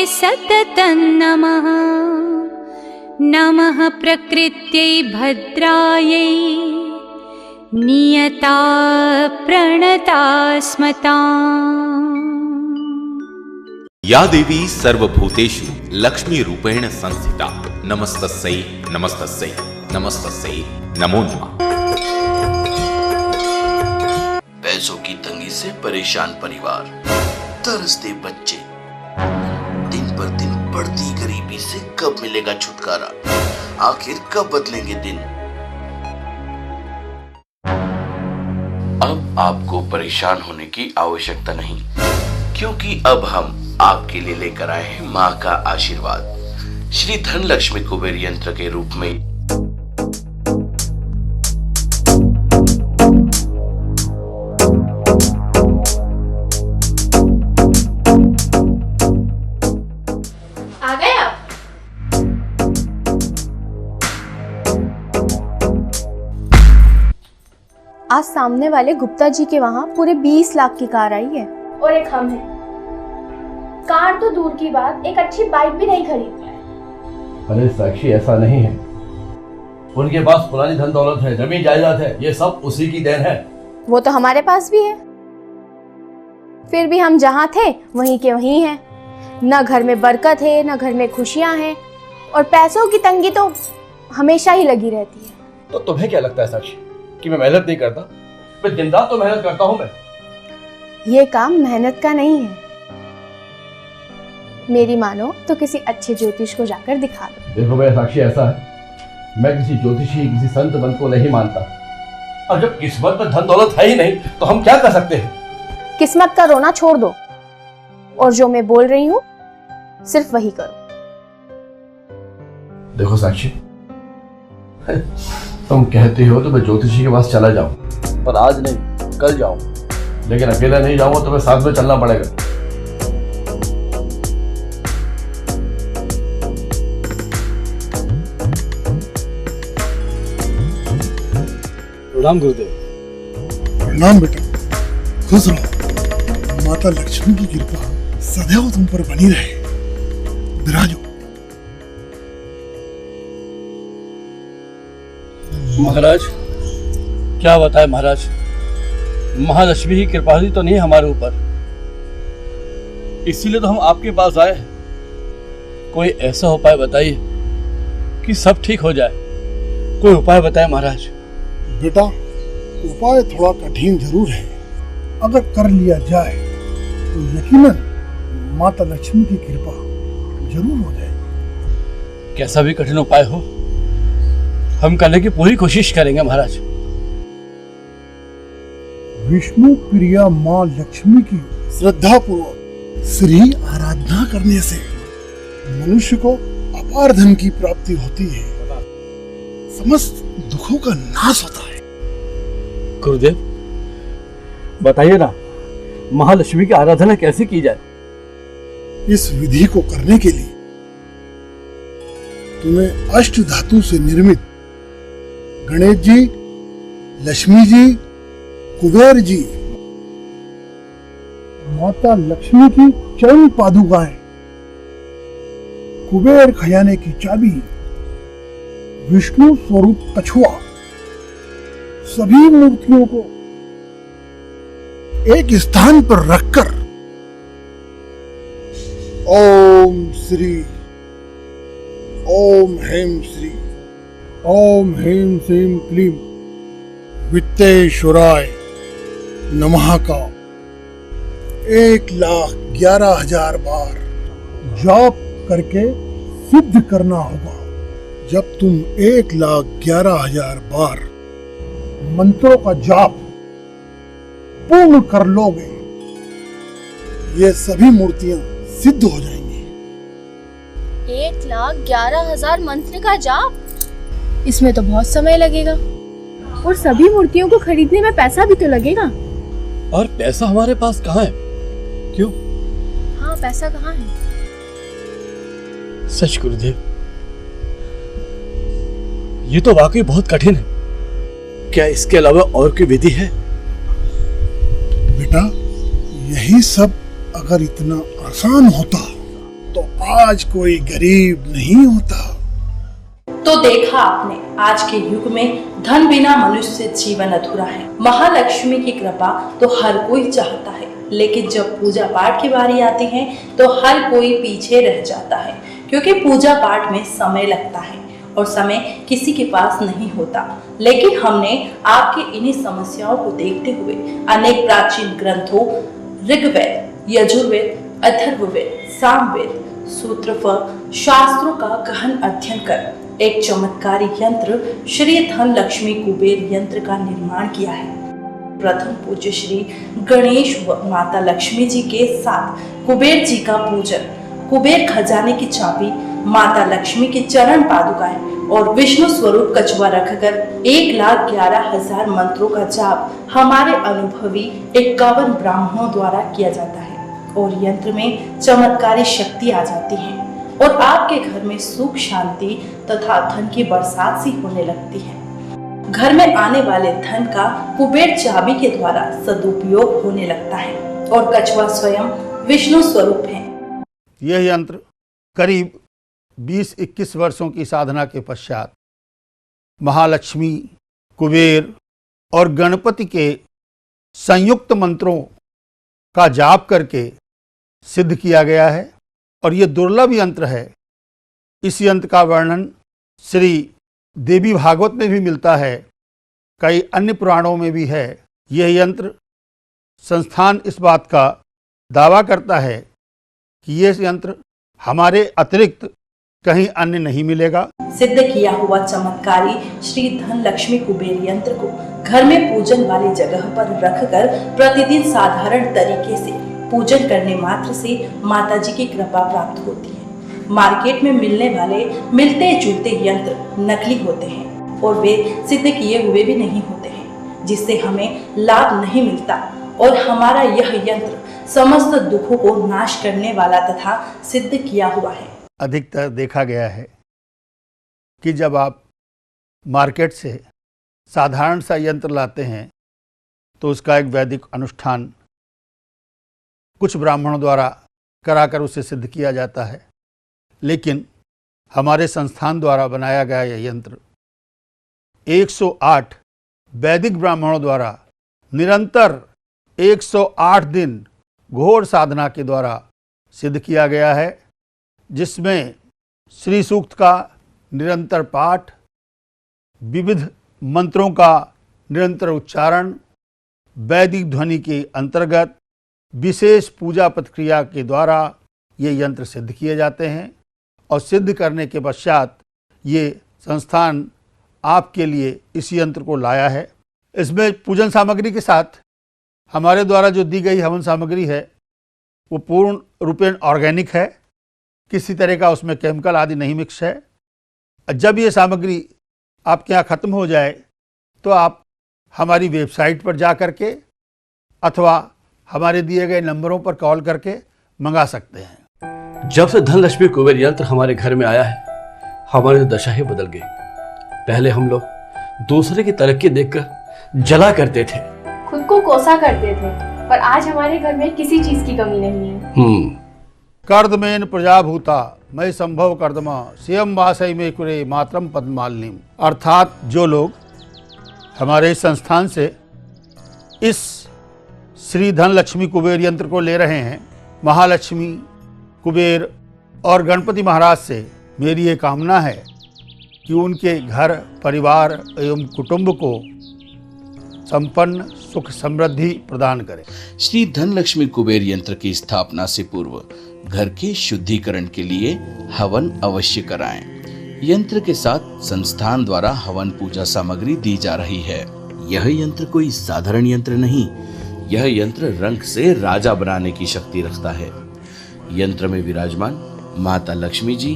सततं नमः। नमः प्रकृत्यै भद्रायै नियता प्रणता स्मताम्। या देवी सर्वभूतेषु लक्ष्मी रूपेण संस्थिता नमस्तस्यै नमस्तस्यै नमस्तस्यै नमो नमः। पैसों की तंगी से परेशान परिवार, तरसते बच्चे, दिन पर दिन बढ़ती गरीबी से कब मिलेगा छुटकारा? आखिर कब बदलेंगे दिन? अब आपको परेशान होने की आवश्यकता नहीं, क्योंकि अब हम आपके लिए लेकर आए हैं माँ का आशीर्वाद श्री धन लक्ष्मी कुबेर यंत्र के रूप में। आ गए आप? आज सामने वाले गुप्ता जी के वहाँ पूरे 20 लाख की कार आई है और एक हम हैं। कार तो दूर की बात, एक अच्छी बाइक भी नहीं खरीद पाए। अरे साक्षी, ऐसा नहीं है। उनके पास पुरानी धन दौलत है, जमीन जायदाद है, ये सब उसी की देन है। वो तो हमारे पास भी है, फिर भी हम जहाँ थे वहीं के वहीं हैं। न घर में बरकत है, न घर में खुशियाँ हैं, और पैसों की तंगी तो हमेशा ही लगी रहती है। तो तुम्हें क्या लगता है साक्षी कि मैं मेहनत नहीं करता? मैं दिन रात तो मेहनत करता हूँ। मैं ये काम मेहनत का नहीं है। मेरी मानो तो किसी अच्छे ज्योतिष को जाकर दिखा दो। देखो भाई साक्षी, ऐसा है, मैं किसी ज्योतिषी, किसी संत मंत को नहीं मानता। अब जब किस्मत में धन दौलत है ही नहीं तो हम क्या कर सकते हैं? किस्मत का रोना छोड़ दो और जो मैं बोल रही हूँ सिर्फ वही करो। देखो साक्षी, तुम कहती हो तो मैं ज्योतिषी के पास चला जाऊं, पर आज नहीं, कल जाऊं। लेकिन अकेला नहीं जाऊंगा, तुम्हें साथ में चलना पड़ेगा। प्रणाम गुरुदेव। प्रणाम बेटा, खुश रहो। माता लक्ष्मी की कृपा सदैव तुम पर बनी रहे। विराजो। महाराज, क्या बताए महाराज, महालक्ष्मी की कृपा तो नहीं हमारे ऊपर, इसीलिए तो हम आपके पास आए हैं। कोई ऐसा उपाय बताइए कि सब ठीक हो जाए। कोई उपाय बताए महाराज। बेटा, उपाय थोड़ा कठिन जरूर है, अगर कर लिया जाए तो यकीनन माता लक्ष्मी की कृपा जरूर हो जाएगी। कैसा भी कठिन उपाय हो, हम करने की पूरी कोशिश करेंगे महाराज। विष्णु प्रिया माँ लक्ष्मी की श्रद्धा पूर्वक श्री आराधना करने से मनुष्य को अपार धन की प्राप्ति होती है, समस्त दुखों का नाश होता है। गुरुदेव बताइए ना, महालक्ष्मी की आराधना कैसे की जाए? इस विधि को करने के लिए तुम्हें अष्ट धातु से निर्मित गणेश जी, लक्ष्मी जी, कुबेर जी, माता लक्ष्मी की चरण पादुकाएं, कुबेर खजाने की चाबी, विष्णु स्वरूप कछुआ, सभी मूर्तियों को एक स्थान पर रखकर ओम श्री, ओम हेम श्री, ओम हेम श्रीम क्लीम वित्तेश्वराय नमः का 1,11,000 बार जाप करके सिद्ध करना होगा। जब तुम 1,11,000 बार मंत्रों का जाप पूर्ण कर लोगे, ये सभी मूर्तियां सिद्ध हो जाएंगी। 1,11,000 मंत्र का जाप? इसमें तो बहुत समय लगेगा, और सभी मूर्तियों को खरीदने में पैसा भी तो लगेगा। और पैसा हमारे पास कहाँ है? क्यों? हाँ, पैसा कहाँ है? सच गुरुदेव, ये तो वाकई बहुत कठिन है। क्या इसके अलावा और कोई विधि है? बेटा, यही सब अगर इतना आसान होता तो आज कोई गरीब नहीं होता। तो देखा आपने, आज के युग में धन बिना मनुष्य जीवन अधूरा है। महालक्ष्मी की कृपा तो हर कोई चाहता है, लेकिन जब पूजा पाठ की बारी आती है तो हर कोई पीछे रह जाता है, क्योंकि पूजा पाठ में समय लगता है और समय किसी के पास नहीं होता। लेकिन हमने आपकी इन्हीं समस्याओं को देखते हुए अनेक प्राचीन ग्रंथों, ऋग्वेद, यजुर्वेद, अथर्ववेद, सामवेद, सूत्रफल, शास्त्रों का गहन अध्ययन कर एक चमत्कारी यंत्र श्री धन लक्ष्मी कुबेर यंत्र का निर्माण किया है। प्रथम पूज्य श्री गणेश व माता लक्ष्मी जी के साथ कुबेर जी का पूजन, कुबेर खजाने की चाबी, माता लक्ष्मी के चरण पादुकाएं और विष्णु स्वरूप कछुआ रखकर 1,11,000 मंत्रों का जाप हमारे अनुभवी 51 ब्राह्मणों द्वारा किया जाता है और यंत्र में चमत्कारी शक्ति आ जाती है और आपके घर में सुख, शांति तथा धन की बरसात सी होने लगती है। घर में आने वाले धन का कुबेर चाबी के द्वारा सदुपयोग होने लगता है और कछुआ स्वयं विष्णु स्वरूप है। यह यंत्र करीब 20-21 वर्षों की साधना के पश्चात महालक्ष्मी, कुबेर और गणपति के संयुक्त मंत्रों का जाप करके सिद्ध किया गया है और ये दुर्लभ यंत्र है। इस यंत्र का वर्णन श्री देवी भागवत में भी मिलता है, कई अन्य पुराणों में भी है। यह यंत्र संस्थान इस बात का दावा करता है कि यह यंत्र हमारे अतिरिक्त कहीं अन्य नहीं मिलेगा। सिद्ध किया हुआ चमत्कारी श्री धन लक्ष्मी कुबेर यंत्र को घर में पूजन वाली जगह पर रखकर प्रतिदिन साधारण तरीके से पूजन करने मात्र से माता जी की कृपा प्राप्त होती है। मार्केट में मिलने वाले मिलते जुलते यंत्र नकली होते हैं और वे सिद्ध किए हुए भी नहीं होते हैं, जिससे हमें लाभ नहीं मिलता और हमारा यह यंत्र समस्त दुखों को नाश करने वाला तथा सिद्ध किया हुआ है। अधिकतर देखा गया है कि जब आप मार्केट से साधारण सा यंत्र लाते हैं तो उसका एक वैदिक अनुष्ठान कुछ ब्राह्मणों द्वारा कराकर उसे सिद्ध किया जाता है, लेकिन हमारे संस्थान द्वारा बनाया गया यह यंत्र 108 वैदिक ब्राह्मणों द्वारा निरंतर 108 दिन घोर साधना के द्वारा सिद्ध किया गया है, जिसमें श्री सूक्त का निरंतर पाठ, विविध मंत्रों का निरंतर उच्चारण, वैदिक ध्वनि के अंतर्गत विशेष पूजा प्रक्रिया के द्वारा ये यंत्र सिद्ध किए जाते हैं और सिद्ध करने के पश्चात ये संस्थान आपके लिए इस यंत्र को लाया है। इसमें पूजन सामग्री के साथ हमारे द्वारा जो दी गई हवन सामग्री है वो पूर्ण रूपेण ऑर्गेनिक है, किसी तरह का उसमें केमिकल आदि नहीं मिक्स है। जब ये सामग्री आपके यहाँ ख़त्म हो जाए तो आप हमारी वेबसाइट पर जा कर के अथवा हमारे दिए गए नंबरों पर कॉल करके मंगा सकते हैं। जब से धनलक्ष्मी कुबेर यंत्र हमारे घर में आया है, हमारी तो दशा ही बदल गई। पहले हम लोग दूसरे की तरक्की देखकर जला करते थे, खुद को कोसा करते थे, पर आज हमारे घर में किसी चीज की कमी नहीं है। कर्दमेन प्रजाभूता मैं संभव कर्दमा स्वयं वासई में कुरे मातरम पद्मालिनीम। अर्थात जो लोग हमारे संस्थान से इस श्री धन लक्ष्मी कुबेर यंत्र को ले रहे हैं, महालक्ष्मी, कुबेर और गणपति महाराज से मेरी ये कामना है कि उनके घर, परिवार एवं कुटुंब को संपन्न सुख समृद्धि प्रदान करें। श्री धनलक्ष्मी कुबेर यंत्र की स्थापना से पूर्व घर के शुद्धिकरण के लिए हवन अवश्य कराएं। यंत्र के साथ संस्थान द्वारा हवन पूजा सामग्री दी जा रही है। यह यंत्र कोई साधारण यंत्र नहीं, यह यंत्र रंग से राजा बनाने की शक्ति रखता है। यंत्र में विराजमान माता लक्ष्मी जी,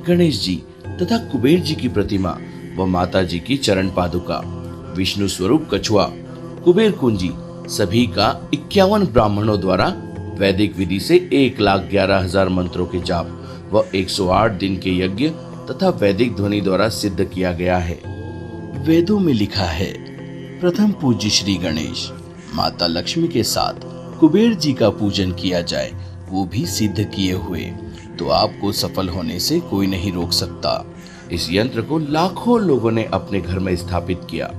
गणेश जी तथा कुबेर जी की प्रतिमा व माता जी की चरण पादुका, विष्णु स्वरूप कछुआ, कुबेर कुंजी सभी का 51 ब्राह्मणों द्वारा वैदिक विधि से 1,11,000 मंत्रों के जाप व 108 दिन के यज्ञ तथा वैदिक ध्वनि द्वारा सिद्ध किया गया है। वेदों में लिखा है, प्रथम पूज्य श्री गणेश माता लक्ष्मी के साथ कुबेर जी का पूजन किया जाए, वो भी सिद्ध किए हुए। तो आपको सफल होने से कोई नहीं रोक सकता। इस यंत्र को लाखों लोगों ने अपने घर में स्थापित किया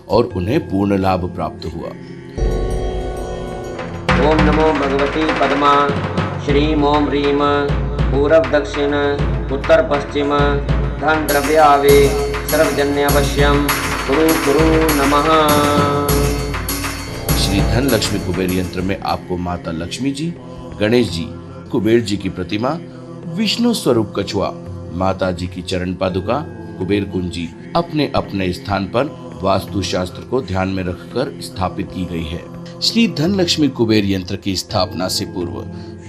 और उन्हें पूर्ण लाभ प्राप्त हुआ। ओम नमो भगवती पद्मा श्री ओम ह्रीम पूरब दक्षिण उत्तर पश्चिम धन द्रव्य आवे सर्वजन्य अवश्यम गुरु गुरु नमः। श्री धन लक्ष्मी कुबेर यंत्र में आपको माता लक्ष्मी जी, गणेश जी, कुबेर जी की प्रतिमा, विष्णु स्वरूप कछुआ, माता जी की चरण पादुका, कुबेर कुंजी अपने अपने स्थान पर वास्तु शास्त्र को ध्यान में रखकर स्थापित की गई है। श्री धन लक्ष्मी कुबेर यंत्र की स्थापना से पूर्व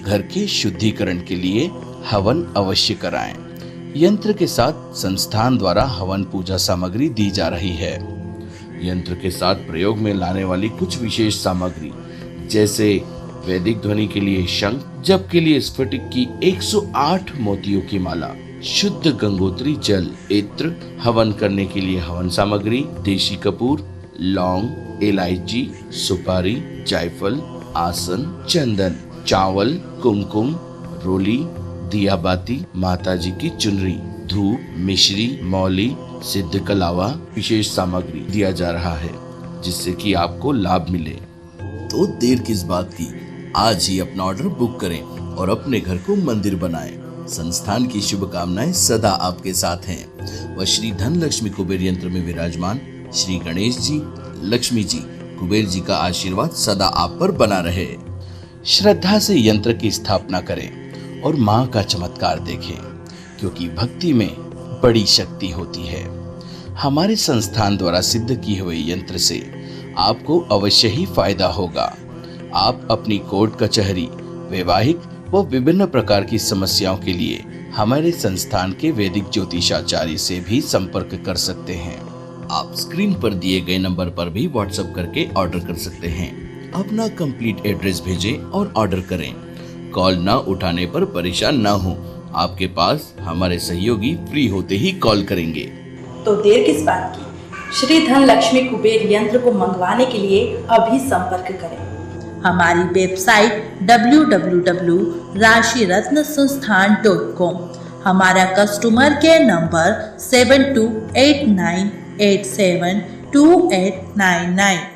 घर के शुद्धिकरण के लिए हवन अवश्य कराएं। यंत्र के साथ संस्थान द्वारा हवन पूजा सामग्री दी जा रही है। यंत्र के साथ प्रयोग में लाने वाली कुछ विशेष सामग्री जैसे वैदिक ध्वनि के लिए शंख, जप के लिए स्फटिक की 108 मोतियों की माला, शुद्ध गंगोत्री जल, इत्र, हवन करने के लिए हवन सामग्री, देशी कपूर, लौंग, इलायची, सुपारी, जायफल, आसन, चंदन, चावल, कुमकुम, रोली, दिया बाती, माता जी की चुनरी, धूप, मिश्री, मौली, सिद्ध कलावा विशेष सामग्री दिया जा रहा है जिससे कि आपको लाभ मिले। तो देर किस बात की, आज ही अपना ऑर्डर बुक करें और अपने घर को मंदिर बनाएं। संस्थान की शुभकामनाएं सदा आपके साथ हैं। व श्री धन लक्ष्मी कुबेर यंत्र में विराजमान श्री गणेश जी, लक्ष्मी जी, कुबेर जी का आशीर्वाद सदा आप पर बना रहे। श्रद्धा से यंत्र की स्थापना करें और माँ का चमत्कार देखें, क्योंकि भक्ति में बड़ी शक्ति होती है। हमारे संस्थान द्वारा सिद्ध किए हुए यंत्र से आपको अवश्य ही फायदा होगा। आप अपनी कोर्ट कचहरी, वैवाहिक व विभिन्न प्रकार की समस्याओं के लिए हमारे संस्थान के वैदिक ज्योतिषाचार्य से भी संपर्क कर सकते हैं। आप स्क्रीन पर दिए गए नंबर पर भी व्हाट्सएप करके ऑर्डर कर सकते हैं। अपना कंप्लीट एड्रेस भेजें और ऑर्डर करें। कॉल न उठाने पर परेशान न हो, आपके पास हमारे सहयोगी फ्री होते ही कॉल करेंगे। तो देर किस बात की, श्री धन लक्ष्मी कुबेर यंत्र को मंगवाने के लिए अभी संपर्क करें। हमारी वेबसाइट www.rashiratnasansthan.com, हमारा कस्टमर केयर नंबर 7289872899।